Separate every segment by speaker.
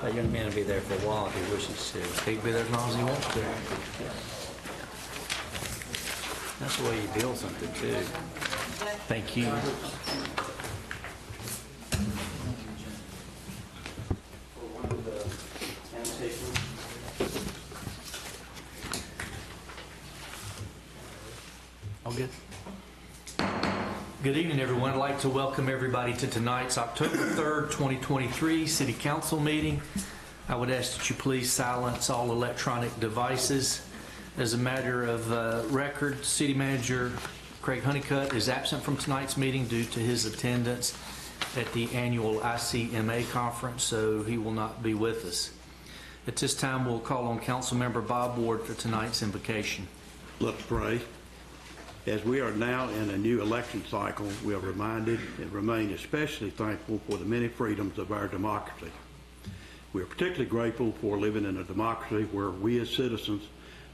Speaker 1: That young man will be there for a while if he wishes to.
Speaker 2: He can be there as long as he wants to.
Speaker 1: That's the way you build something too.
Speaker 2: Thank you. All good. Good evening, everyone. I'd like to welcome everybody to tonight's October 3rd, 2023 City Council meeting. I would ask that you please silence all electronic devices. As a matter of record, City Manager Craig Honeycutt is absent from tonight's meeting due to his attendance at the annual ICMA conference, so he will not be with us. At this time, we'll call on Councilmember Bob Ward for tonight's invocation.
Speaker 3: Let's pray. As we are now in a new election cycle, we are reminded and remain especially thankful for the many freedoms of our democracy. We are particularly grateful for living in a democracy where we as citizens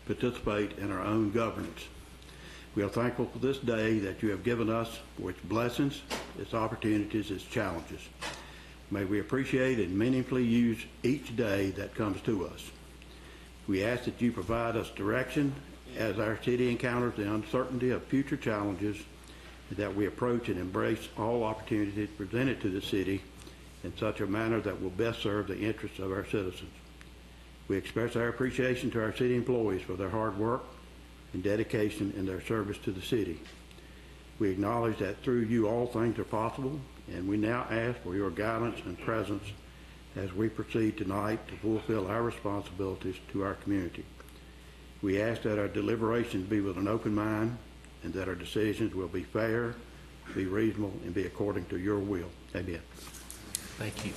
Speaker 3: participate in our own governance. We are thankful for this day that you have given us, for its blessings, its opportunities, its challenges. May we appreciate and meaningfully use each day that comes to us. We ask that you provide us direction as our city encounters the uncertainty of future challenges, and that we approach and embrace all opportunities presented to the city in such a manner that will best serve the interests of our citizens. We express our appreciation to our city employees for their hard work and dedication in their service to the city. We acknowledge that through you all things are possible, and we now ask for your guidance and presence as we proceed tonight to fulfill our responsibilities to our community. We ask that our deliberations be with an open mind and that our decisions will be fair, be reasonable, and be according to your will. Amen.
Speaker 2: Thank you.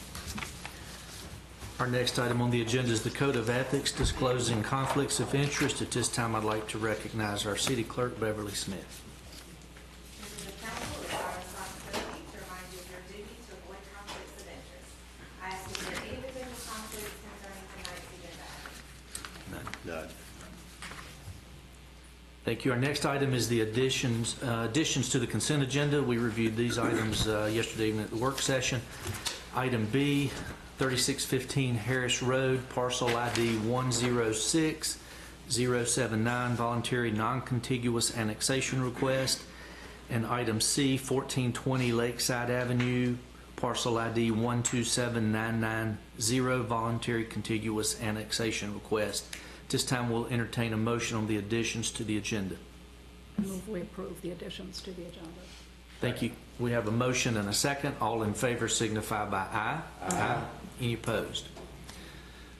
Speaker 2: Our next item on the agenda is the Code of Ethics, disclosing conflicts of interest. At this time, I'd like to recognize our City Clerk, Beverly Smith.
Speaker 4: Members of council, it's our responsibility to remind you of your duty to avoid conflicts of interest. I ask if there are any potential conflicts concerning tonight's agenda.
Speaker 3: None.
Speaker 2: Thank you. Our next item is the additions to the consent agenda. We reviewed these items yesterday evening at the work session. Item B, 3615 Harris Road, parcel ID 106079, voluntary non-contiguous annexation request. And item C, 1420 Lakeside Avenue, parcel ID 127990, voluntary contiguous annexation request. At this time, we'll entertain a motion on the additions to the agenda.
Speaker 5: Move we approve the additions to the agenda.
Speaker 2: Thank you. We have a motion and a second. All in favor signify by aye. Aye. Any opposed?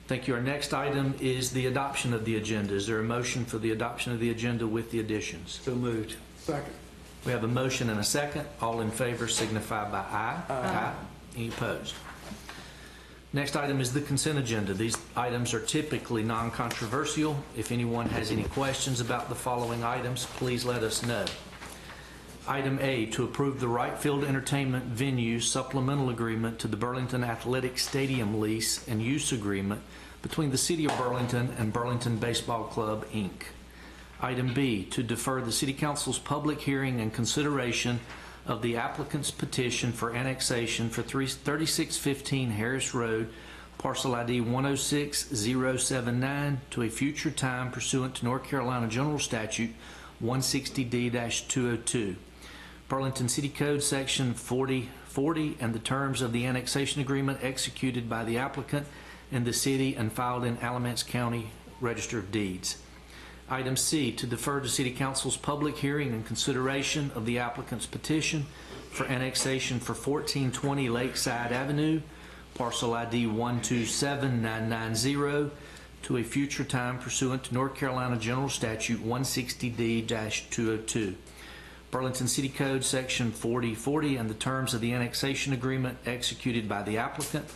Speaker 2: Thank you. Our next item is the adoption of the agenda. Is there a motion for the adoption of the agenda with the additions?
Speaker 1: So moved.
Speaker 6: Second.
Speaker 2: We have a motion and a second. All in favor signify by aye. Aye. Any opposed? Next item is the consent agenda. These items are typically non-controversial. If anyone has any questions about the following items, please let us know. Item A, to approve the Wright Field Entertainment Venue Supplemental Agreement to the Burlington Athletic Stadium Lease and Use Agreement between the City of Burlington and Burlington Baseball Club, Inc. Item B, to defer the City Council's public hearing and consideration of the applicant's petition for annexation for 3615 Harris Road, parcel ID 106079, to a future time pursuant to North Carolina General Statute 160D-202. Burlington City Code Section 4040 and the terms of the annexation agreement executed by the applicant and the city and filed in Alamance County Register of Deeds. Item C, to defer to City Council's public hearing and consideration of the applicant's petition for annexation for 1420 Lakeside Avenue, parcel ID 127990, to a future time pursuant to North Carolina General Statute 160D-202. Burlington City Code Section 4040 and the terms of the annexation agreement executed by the applicant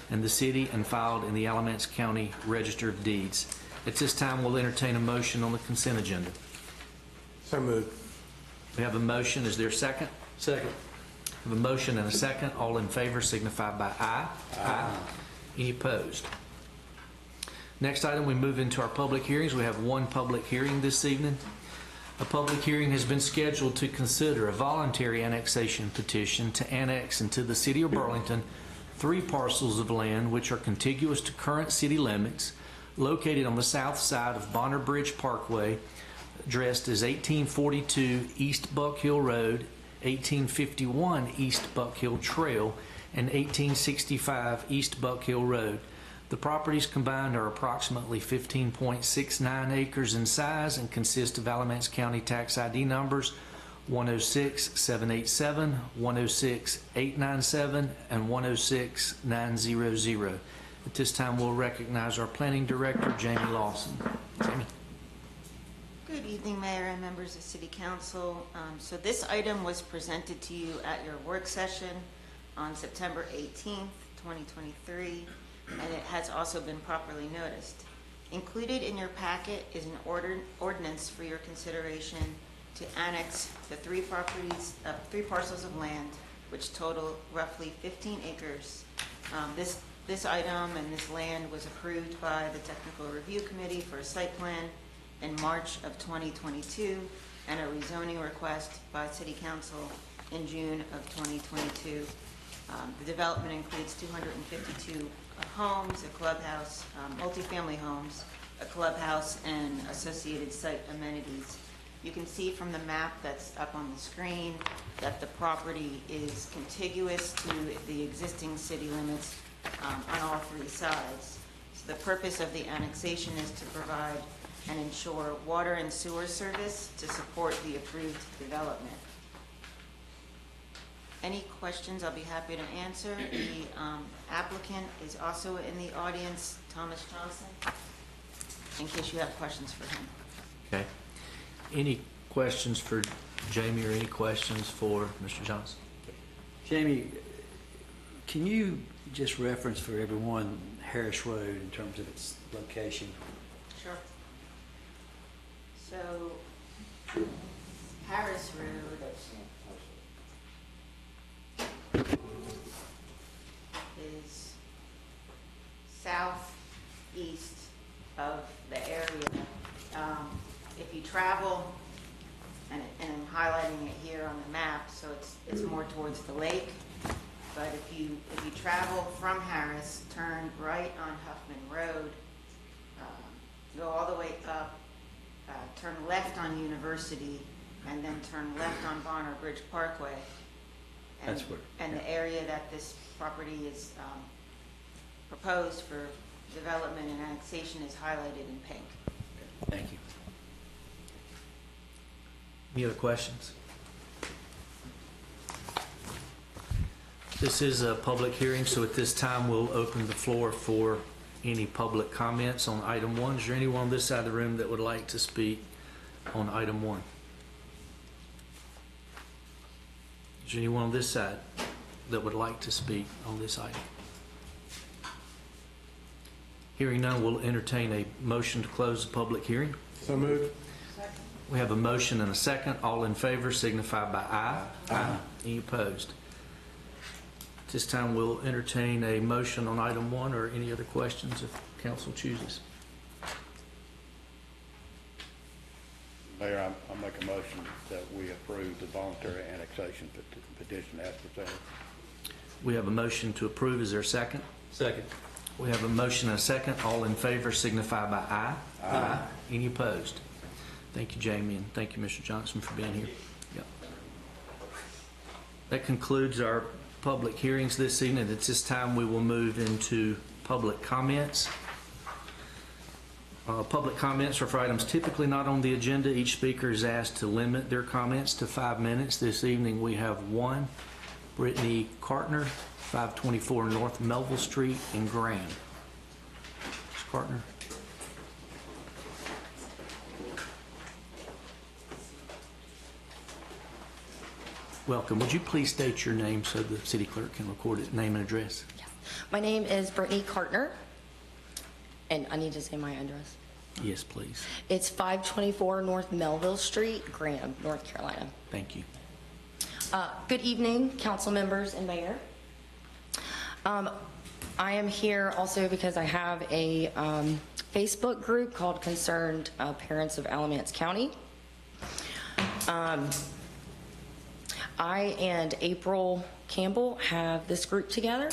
Speaker 2: and the city and filed in the Alamance County Register of Deeds. At this time, we'll entertain a motion on the consent agenda.
Speaker 6: So moved.
Speaker 2: We have a motion. Is there a second?
Speaker 1: Second.
Speaker 2: We have a motion and a second. All in favor signify by aye. Aye. Any opposed? Next item, we move into our public hearings. We have one public hearing this evening. A public hearing has been scheduled to consider a voluntary annexation petition to annex into the City of Burlington 3 parcels of land which are contiguous to current city limits, located on the south side of Bonner Bridge Parkway, addressed as 1842 East Buck Hill Road, 1851 East Buck Hill Trail, and 1865 East Buck Hill Road. The properties combined are approximately 15.69 acres in size and consist of Alamance County tax ID numbers 106-787, 106-897, and 106-900. At this time, we'll recognize our Planning Director, Jamie Lawson. Jamie.
Speaker 7: Good evening, Mayor and members of City Council. So this item was presented to you at your work session on September 18th, 2023, and it has also been properly noticed. Included in your packet is an ordinance for your consideration to annex the 3 parcels of land, which total roughly 15 acres. This item and this land was approved by the Technical Review Committee for a site plan in March of 2022 and a rezoning request by City Council in June of 2022. The development includes 252 homes, a clubhouse, multifamily homes, a clubhouse, and associated site amenities. You can see from the map that's up on the screen that the property is contiguous to the existing city limits on all 3 sides. So the purpose of the annexation is to provide and ensure water and sewer service to support the approved development. Any questions, I'll be happy to answer. The applicant is also in the audience, Thomas Johnson, in case you have questions for him.
Speaker 2: Okay. Any questions for Jamie or any questions for Mr. Johnson?
Speaker 1: Jamie, can you just reference for everyone Harris Road in terms of its location?
Speaker 7: Sure. So, Harris Road is southeast of the area. If you travel, and I'm highlighting it here on the map, so it's more towards the lake. But if you travel from Harris, turn right on Huffman Road, go all the way up, turn left on University, and then turn left on Bonner Bridge Parkway. And,
Speaker 1: That's where.
Speaker 7: and the area that this property is proposed for development and annexation is highlighted in pink.
Speaker 1: Thank you.
Speaker 2: Any other questions? This is a public hearing, so at this time, we'll open the floor for any public comments on item 1. Is there anyone on this side of the room that would like to speak on item 1? Is there anyone on this side that would like to speak on this item? Hearing none, we'll entertain a motion to close the public hearing.
Speaker 6: So moved.
Speaker 2: We have a motion and a second. All in favor signify by aye. Aye. Any opposed? At this time, we'll entertain a motion on item 1 or any other questions if council chooses.
Speaker 3: Mayor, I make a motion that we approve the voluntary annexation petition as presented.
Speaker 2: We have a motion to approve. Is there a second?
Speaker 1: Second.
Speaker 2: We have a motion and a second. All in favor signify by aye. Aye. Any opposed? Thank you, Jamie, and thank you, Mr. Johnson, for being here. Yep. That concludes our public hearings this evening. At this time, we will move into public comments. Public comments are for items typically not on the agenda. Each speaker is asked to limit their comments to 5 minutes. This evening, we have one, Brittany Cartner, 524 North Melville Street in Graham. Ms. Cartner. Welcome. Would you please state your name so the city clerk can record it, name and address?
Speaker 8: Yes. My name is Brittany Cartner, and I need to say my address.
Speaker 2: Yes, please.
Speaker 8: It's 524 North Melville Street, Graham, North Carolina.
Speaker 2: Thank you.
Speaker 8: Good evening, council members and mayor. I am here also because I have a Facebook group called Concerned Parents of Alamance County. I and April Campbell have this group together,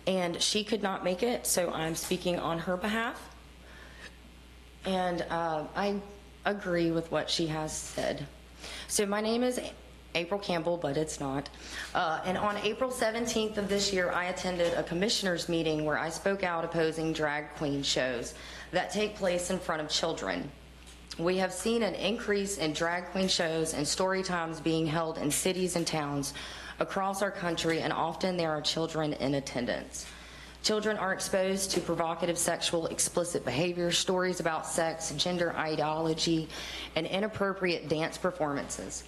Speaker 8: and she could not make it, so I'm speaking on her behalf. And I agree with what she has said. So my name is April Campbell, but it's not. And on April 17th of this year, I attended a commissioners meeting where I spoke out opposing drag queen shows that take place in front of children. We have seen an increase in drag queen shows and story times being held in cities and towns across our country, and often there are children in attendance. Children are exposed to provocative sexual explicit behavior, stories about sex, gender ideology, and inappropriate dance performances.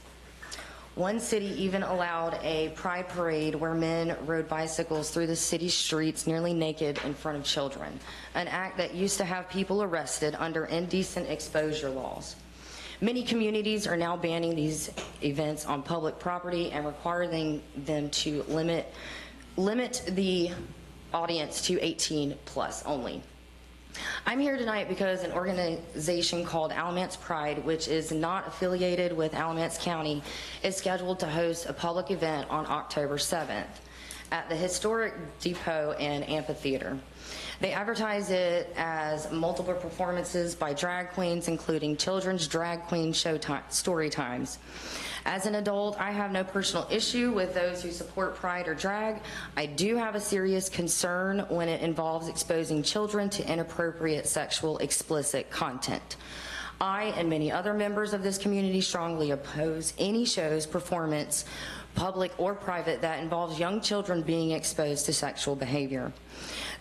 Speaker 8: One city even allowed a pride parade where men rode bicycles through the city streets nearly naked in front of children, an act that used to have people arrested under indecent exposure laws. Many communities are now banning these events on public property and requiring them to limit the audience to 18 plus only. I'm here tonight because an organization called Alamance Pride, which is not affiliated with Alamance County, is scheduled to host a public event on October 7th at the historic Depot and Amphitheater. They advertise it as multiple performances by drag queens, including children's drag queen story times. As an adult, I have no personal issue with those who support pride or drag. I do have a serious concern when it involves exposing children to inappropriate sexual explicit content. I and many other members of this community strongly oppose any show's performance, public or private, that involves young children being exposed to sexual behavior.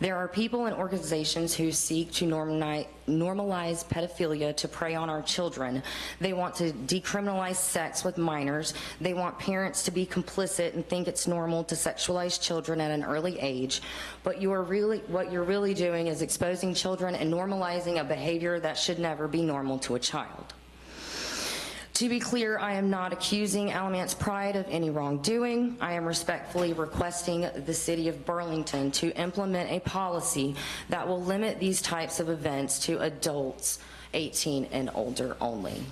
Speaker 8: There are people and organizations who seek to normalize pedophilia to prey on our children. They want to decriminalize sex with minors. They want parents to be complicit and think it's normal to sexualize children at an early age. But what you're really doing is exposing children and normalizing a behavior that should never be normal to a child. To be clear, I am not accusing Alamance Pride of any wrongdoing. I am respectfully requesting the City of Burlington to implement a policy that will limit these types of events to adults 18 and older only.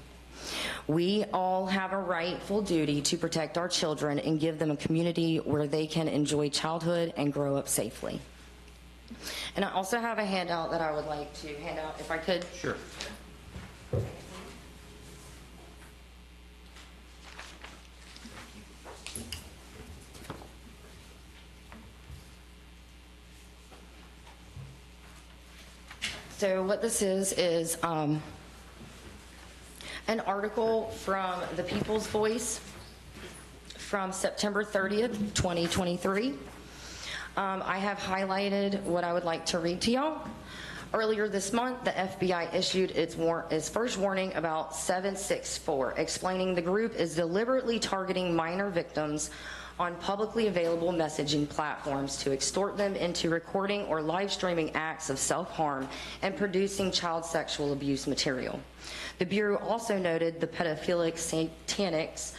Speaker 8: We all have a rightful duty to protect our children and give them a community where they can enjoy childhood and grow up safely. And I also have a handout that I would like to hand out, if I could.
Speaker 2: Sure.
Speaker 8: So what this is an article from the People's Voice from September 30th, 2023. I have highlighted what I would like to read to y'all. Earlier this month, the FBI issued its first warning about 764, explaining the group is deliberately targeting minor victims on publicly available messaging platforms to extort them into recording or live streaming acts of self-harm and producing child sexual abuse material. The Bureau also noted the pedophilic satanics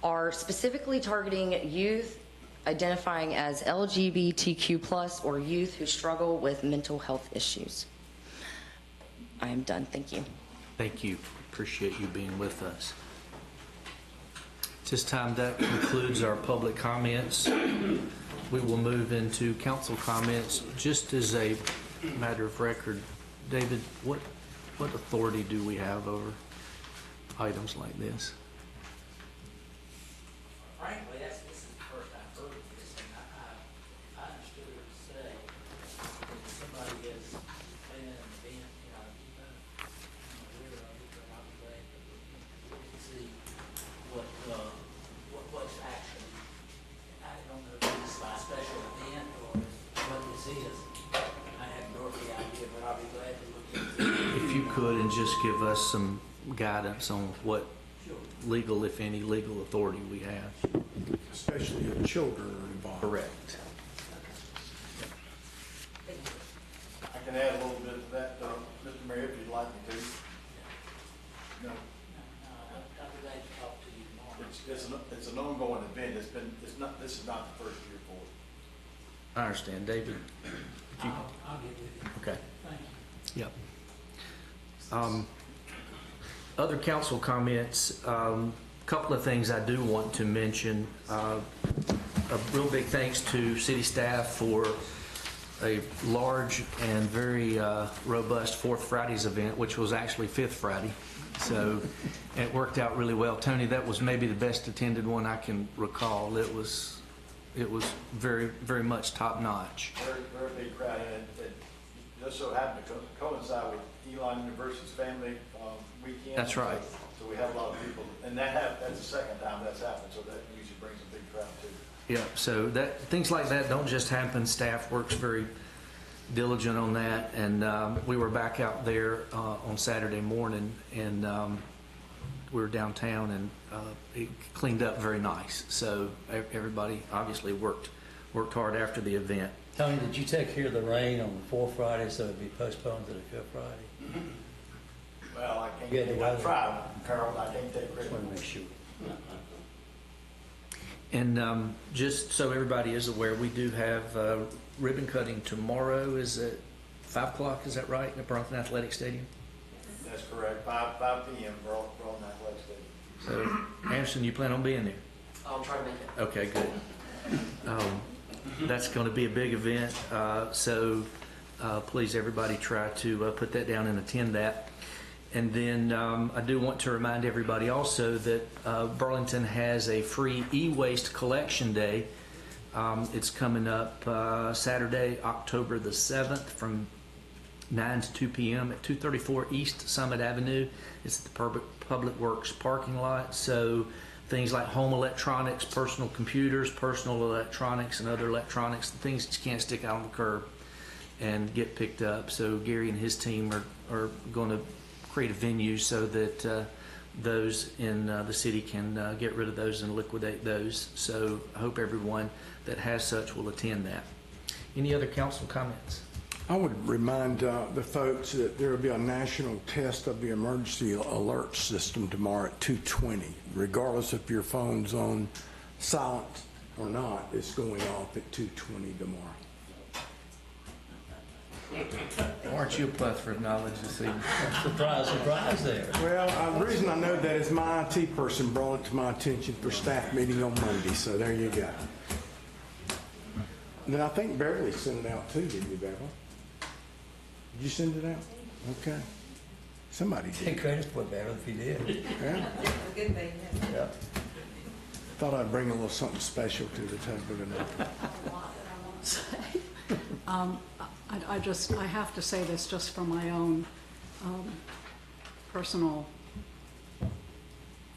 Speaker 8: are specifically targeting youth identifying as LGBTQ+ or youth who struggle with mental health issues. I am done. Thank you.
Speaker 2: Thank you. Appreciate you being with us. At this time, that concludes our public comments. We will move into council comments. Just as a matter of record, David, what authority do we have over items like this?
Speaker 9: Frankly, this is the first I've heard of this, and I understood her to say that somebody is planning an event, we're I'll be glad to see what's actually, I don't know if this is a special event or what this is. I have no idea, but I'll be glad to look into it.
Speaker 2: If you could, and just give us some guidance on what legal, if any, legal authority we have.
Speaker 6: Especially if children are involved.
Speaker 2: Correct.
Speaker 10: I can add a little bit to that, Mr. Mayor, if you'd like me to. No,
Speaker 9: I'll be glad to talk to you tomorrow.
Speaker 10: it's an ongoing event. This is not the first year for it.
Speaker 2: I understand, David.
Speaker 9: I'll get with you.
Speaker 2: Okay.
Speaker 9: Thank you.
Speaker 2: Yep. Other council comments, couple of things I do want to mention. A real big thanks to city staff for a large and very robust Fourth Fridays event, which was actually Fifth Friday. So it worked out really well. Tony, that was maybe the best attended one I can recall. It was very, very much top notch.
Speaker 10: Very big crowd, and it just so happened to coincide with Elon University's family weekend.
Speaker 2: That's right.
Speaker 10: So we have a lot of people, and that's the second time that's happened, so that usually brings a big crowd too.
Speaker 2: Yeah, so things like that don't just happen. Staff works very diligent on that, and we were back out there on Saturday morning, and we were downtown, and it cleaned up very nice. So everybody obviously worked hard after the event.
Speaker 11: Tony, did you take care of the rain on the fourth Friday so it'd be postponed to the fifth Friday?
Speaker 10: Well, I can't,
Speaker 11: Yeah, the
Speaker 10: I
Speaker 11: weather.
Speaker 10: tried, Carol, I can't take credit.
Speaker 11: Just want to make sure.
Speaker 2: And just so everybody is aware, we do have ribbon cutting tomorrow. Is it 5 o'clock? Is that right? At Burlington Athletic Stadium?
Speaker 10: That's correct, 5 p.m. for all that Athletic Stadium.
Speaker 2: So, Anderson, you plan on being there?
Speaker 9: I'll try to make it.
Speaker 2: Okay, good. That's going to be a big event, so please, everybody, try to put that down and attend that. And then I do want to remind everybody also that Burlington has a free e-waste collection day. It's coming up Saturday, October the 7th from 9 to 2 p.m. at 234 East Summit Avenue. It's at the Public Works parking lot. So things like home electronics, personal computers, personal electronics, and other electronics, things that you can't stick out on the curb and get picked up. So Gary and his team are going to create a venue so that those in the city can get rid of those and liquidate those. So I hope everyone that has such will attend that. Any other council comments?
Speaker 6: I would remind the folks that there will be a national test of the emergency alert system tomorrow at 2:20. Regardless if your phone's on silent or not, it's going off at 2:20 tomorrow.
Speaker 2: Aren't you a plethora of knowledge this evening?
Speaker 11: Surprise there.
Speaker 6: Well, the reason I know that is my IT person brought it to my attention for staff meeting on Monday, so there you go. And then I think Beverly sent it out too, didn't you, Beverly? Did you send it out? Okay. Somebody
Speaker 11: Take
Speaker 6: did.
Speaker 11: credit for it, Beverly, if you did.
Speaker 6: Yeah.
Speaker 4: Good thing.
Speaker 11: Yeah.
Speaker 6: Thought I'd bring a little something special to the table tonight.
Speaker 5: I have to say this just for my own personal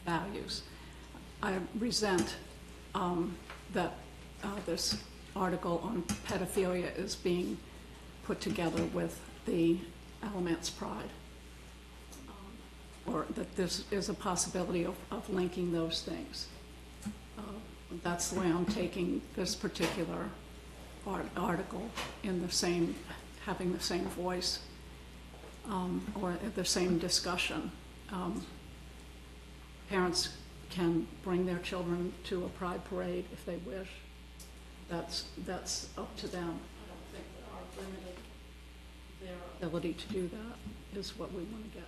Speaker 5: values. I resent that this article on pedophilia is being put together with the Alamance Pride, or that this is a possibility of linking those things. That's the way I'm taking this particular article, in the same, having the same voice or the same discussion. Parents can bring their children to a pride parade if they wish. That's up to them. I don't think that our limited their ability to do that is what we want to get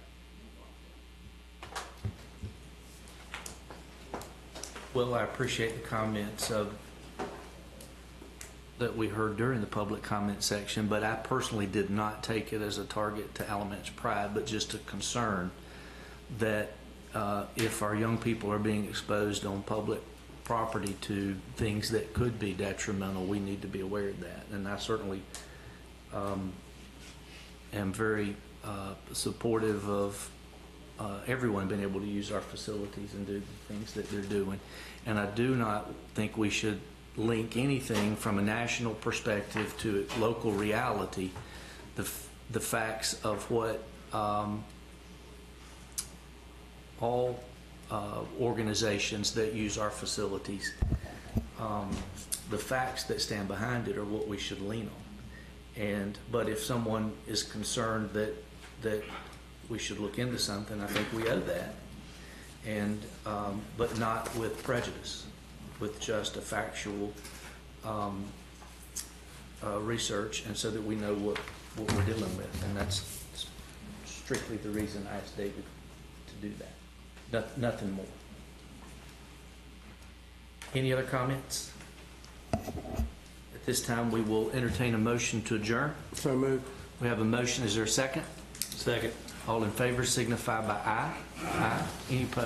Speaker 5: involved in.
Speaker 2: Well, I appreciate the comments that we heard during the public comment section, but I personally did not take it as a target to Alamance Pride, but just a concern that if our young people are being exposed on public property to things that could be detrimental, we need to be aware of that. And I certainly am very supportive of everyone being able to use our facilities and do the things that they're doing. And I do not think we should link anything from a national perspective to local reality. The facts of what all organizations that use our facilities, the facts that stand behind it are what we should lean on. But if someone is concerned that we should look into something, I think we owe that, but not with prejudice, with just a factual research, and so that we know what we're dealing with. And that's strictly the reason I asked David to do that. Nothing more. Any other comments? At this time, we will entertain a motion to adjourn.
Speaker 6: So moved.
Speaker 2: We have a motion. Is there a second?
Speaker 11: Second.
Speaker 2: All in favor signify by aye. Aye. Any opposed?